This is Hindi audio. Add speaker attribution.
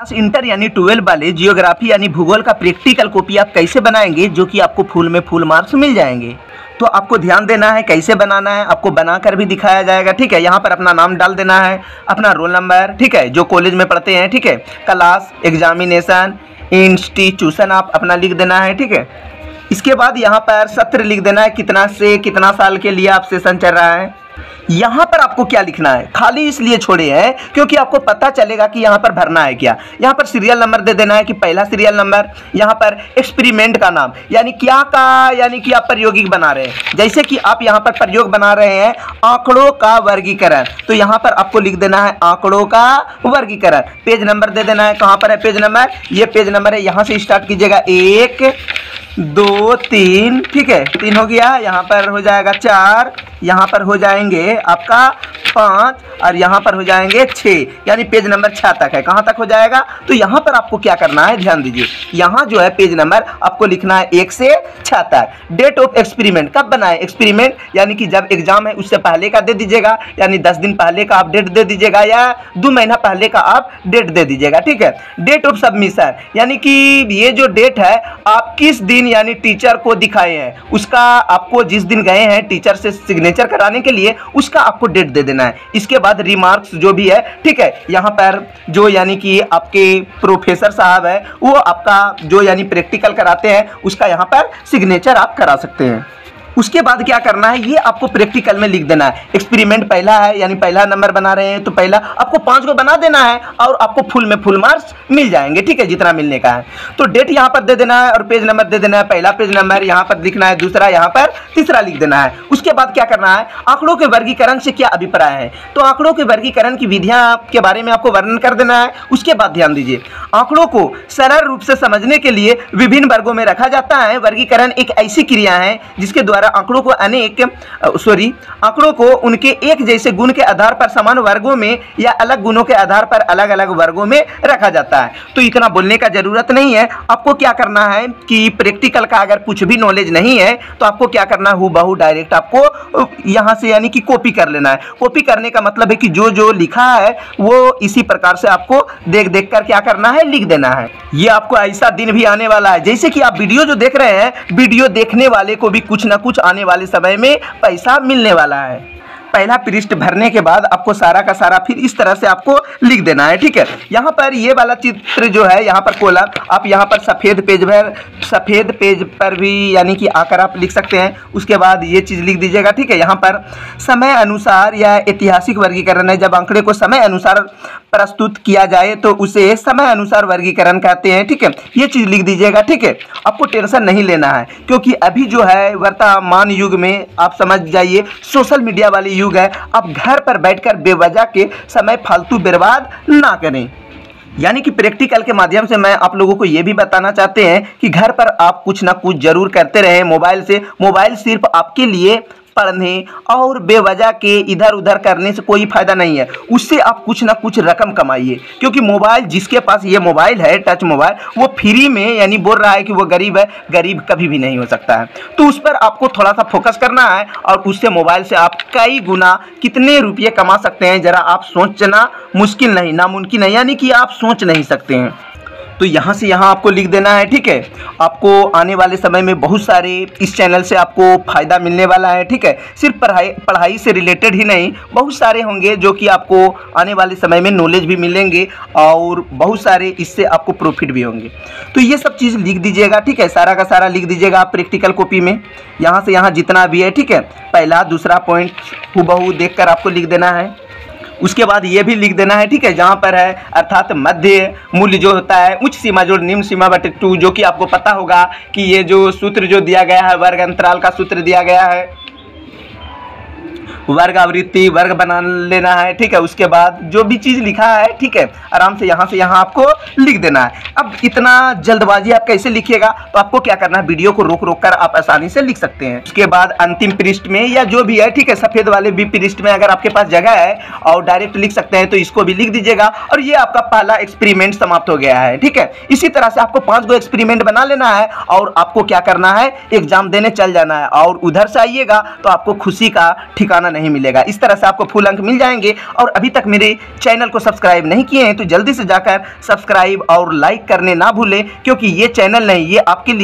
Speaker 1: क्लास इंटर यानी 12 वाले जियोग्राफी यानी भूगोल का प्रैक्टिकल कॉपी आप कैसे बनाएंगे जो कि आपको फुल में फुल मार्क्स मिल जाएंगे। तो आपको ध्यान देना है कैसे बनाना है, आपको बनाकर भी दिखाया जाएगा। ठीक है, यहाँ पर अपना नाम डाल देना है, अपना रोल नंबर, ठीक है, जो कॉलेज में पढ़ते हैं, ठीक है, क्लास, एग्जामिनेशन, इंस्टीट्यूशन आप अपना लिख देना है। ठीक है, इसके बाद यहाँ पर सत्र लिख देना है, कितना से कितना साल के लिए आप सेशन चल रहा है। यहाँ पर आपको क्या लिखना है, खाली इसलिए छोड़े हैं क्योंकि आपको पता चलेगा कि यहाँ पर भरना है क्या। यहाँ पर सीरियल नंबर दे देना है कि पहला सीरियल नंबर, यहाँ पर एक्सपेरिमेंट का नाम यानी क्या का, यानी कि आप प्रयोगिक बना रहे हैं। जैसे कि आप यहाँ पर प्रयोग बना रहे हैं आंकड़ों का वर्गीकरण, तो यहाँ पर आपको लिख देना है आंकड़ों का वर्गीकरण। पेज नंबर दे देना है, कहाँ पर है पेज नंबर, ये पेज नंबर है, यहाँ से स्टार्ट कीजिएगा, 1 2 3, ठीक है, 3 हो गया, यहाँ पर हो जाएगा 4, यहाँ पर हो जाएंगे आपका 5 और यहाँ पर हो जाएंगे 6, यानी पेज नंबर 6 तक है। कहाँ तक हो जाएगा, तो यहाँ पर आपको क्या करना है, ध्यान दीजिए, यहाँ जो है पेज नंबर आपको लिखना है 1 से 6 तक। डेट ऑफ एक्सपेरिमेंट कब बनाए, एक्सपेरिमेंट यानी कि जब एग्जाम है उससे पहले का दे दीजिएगा, यानी 10 दिन पहले का आप डेट दे दीजिएगा या 2 महीना पहले का आप डेट दे दीजिएगा। ठीक है, डेट ऑफ सबमिशन यानी कि ये जो डेट है आप किस दिन यानी टीचर को दिखाए हैं, उसका आपको जिस दिन गए हैं टीचर से सिग्नेचर कराने के लिए उसका आपको डेट दे देना है। इसके बाद रिमार्क्स जो भी है, ठीक है, यहाँ पर जो यानी कि आपके प्रोफेसर साहब है वो आपका जो यानी प्रैक्टिकल कराते हैं उसका यहाँ पर सिग्नेचर आप करा सकते हैं। उसके बाद क्या करना है, ये आपको प्रैक्टिकल में लिख देना है। एक्सपेरिमेंट पहला है यानी पहला नंबर बना रहे हैं तो पहला आपको 5 को बना देना है और आपको फुल में फुल मार्क्स मिल जाएंगे। ठीक है, जितना मिलने का है। तो डेट यहाँ पर दे देना है और पेज नंबर दे देना है, पहला पेज नंबर यहाँ पर लिखना है, दूसरा यहाँ पर तीसरा लिख देना है। उसके बाद क्या करना है, आंकड़ों के वर्गीकरण से क्या अभिप्राय है, तो आंकड़ों के वर्गीकरण की विधियां के बारे में आपको वर्णन कर देना है। उसके बाद ध्यान दीजिए, आंकड़ों को सरल रूप से समझने के लिए विभिन्न वर्गों में रखा जाता है। वर्गीकरण एक ऐसी क्रिया है जिसके द्वारा आंकड़ों को उनके एक जैसे गुण के आधार पर समान वर्गों में या अलग गुणों के आधार पर अलग अलग वर्गों में रखा जाता है। तो इतना बोलने का जरूरत नहीं है। आपको क्या करना है कि प्रैक्टिकल का अगर कुछ भी नॉलेज नहीं है तो आपको क्या करना है, हूबहू डायरेक्ट आपको यहां से यानी कि कॉपी कर लेना है। कॉपी करने का मतलब है कि जो जो लिखा है वो इसी प्रकार से आपको देख देख कर क्या करना है, लिख देना है। ये आपको ऐसा दिन भी आने वाला है जैसे कि आप वीडियो जो देख रहे हैं, वीडियो देखने वाले को भी कुछ ना कुछ आने वाले समय में पैसा मिलने वाला है। पहला पृष्ठ भरने के बाद आपको सारा का सारा फिर इस तरह से आपको लिख देना है। ठीक है, यहाँ पर ये वाला चित्र जो है, यहाँ पर कॉलम आप यहाँ पर सफ़ेद पेज पर भी यानी कि आकर आप लिख सकते हैं। उसके बाद ये चीज़ लिख दीजिएगा। ठीक है, यहाँ पर समय अनुसार या ऐतिहासिक वर्गीकरण है, जब आंकड़े को समय अनुसार प्रस्तुत किया जाए तो उसे समय अनुसार वर्गीकरण कहते हैं। ठीक है, ये चीज़ लिख दीजिएगा। ठीक है, आपको टेंशन नहीं लेना है क्योंकि अभी जो है वर्तमान युग में आप समझ जाइए सोशल मीडिया वाली युग है। आप घर पर बैठकर बेवजह के समय फालतू बर्बाद ना करें। यानी कि प्रैक्टिकल के माध्यम से मैं आप लोगों को ये भी बताना चाहते हैं कि घर पर आप कुछ ना कुछ जरूर करते रहें मोबाइल से। मोबाइल सिर्फ आपके लिए पढ़ने और बेवजह के इधर उधर करने से कोई फायदा नहीं है। उससे आप कुछ ना कुछ रकम कमाइए क्योंकि मोबाइल, जिसके पास ये मोबाइल है टच मोबाइल, वो फ्री में यानी बोल रहा है कि वो गरीब है। गरीब कभी भी नहीं हो सकता है। तो उस पर आपको थोड़ा सा फोकस करना है और उससे मोबाइल से आप कई गुना कितने रुपये कमा सकते हैं जरा आप सोचना मुश्किल नहीं, नामुमकिन है, यानी कि आप सोच नहीं सकते हैं। तो यहाँ से यहाँ आपको लिख देना है। ठीक है, आपको आने वाले समय में बहुत सारे इस चैनल से आपको फ़ायदा मिलने वाला है। ठीक है, सिर्फ पढ़ाई से रिलेटेड ही नहीं, बहुत सारे होंगे जो कि आपको आने वाले समय में नॉलेज भी मिलेंगे और बहुत सारे इससे आपको प्रॉफिट भी होंगे। तो ये सब चीज़ लिख दीजिएगा। ठीक है, सारा का सारा लिख दीजिएगा आप प्रैक्टिकल कॉपी में, यहाँ से यहाँ जितना भी है। ठीक है, पहला दूसरा पॉइंट हूबहू देख कर आपको लिख देना है। उसके बाद ये भी लिख देना है। ठीक है, जहाँ पर है अर्थात मध्य मूल्य जो होता है, उच्च सीमा जो निम्न सीमा बटे 2, जो कि आपको पता होगा कि ये जो सूत्र जो दिया गया है, वर्ग अंतराल का सूत्र दिया गया है, वर्ग आवृत्ति वर्ग बना लेना है। ठीक है, उसके बाद जो भी चीज़ लिखा है, ठीक है, आराम से यहाँ आपको लिख देना है। अब इतना जल्दबाजी आप कैसे लिखिएगा, तो आपको क्या करना है, वीडियो को रोक रोक कर आप आसानी से लिख सकते हैं। उसके बाद अंतिम पृष्ठ में या जो भी है, ठीक है, सफ़ेद वाले भी पृष्ठ में अगर आपके पास जगह है और डायरेक्ट लिख सकते हैं तो इसको भी लिख दीजिएगा। और ये आपका पहला एक्सपेरिमेंट समाप्त हो गया है। ठीक है, इसी तरह से आपको 5 गो एक्सपेरिमेंट बना लेना है और आपको क्या करना है, एग्जाम देने चल जाना है। और उधर से आइएगा तो आपको खुशी का ठिकाना नहीं मिलेगा। इस तरह से आपको फुल अंक मिल जाएंगे। और अभी तक मेरे चैनल को सब्सक्राइब नहीं किए हैं तो जल्दी से जाकर सब्सक्राइब और लाइक करने ना भूलें, क्योंकि ये चैनल नहीं, ये आपके लिए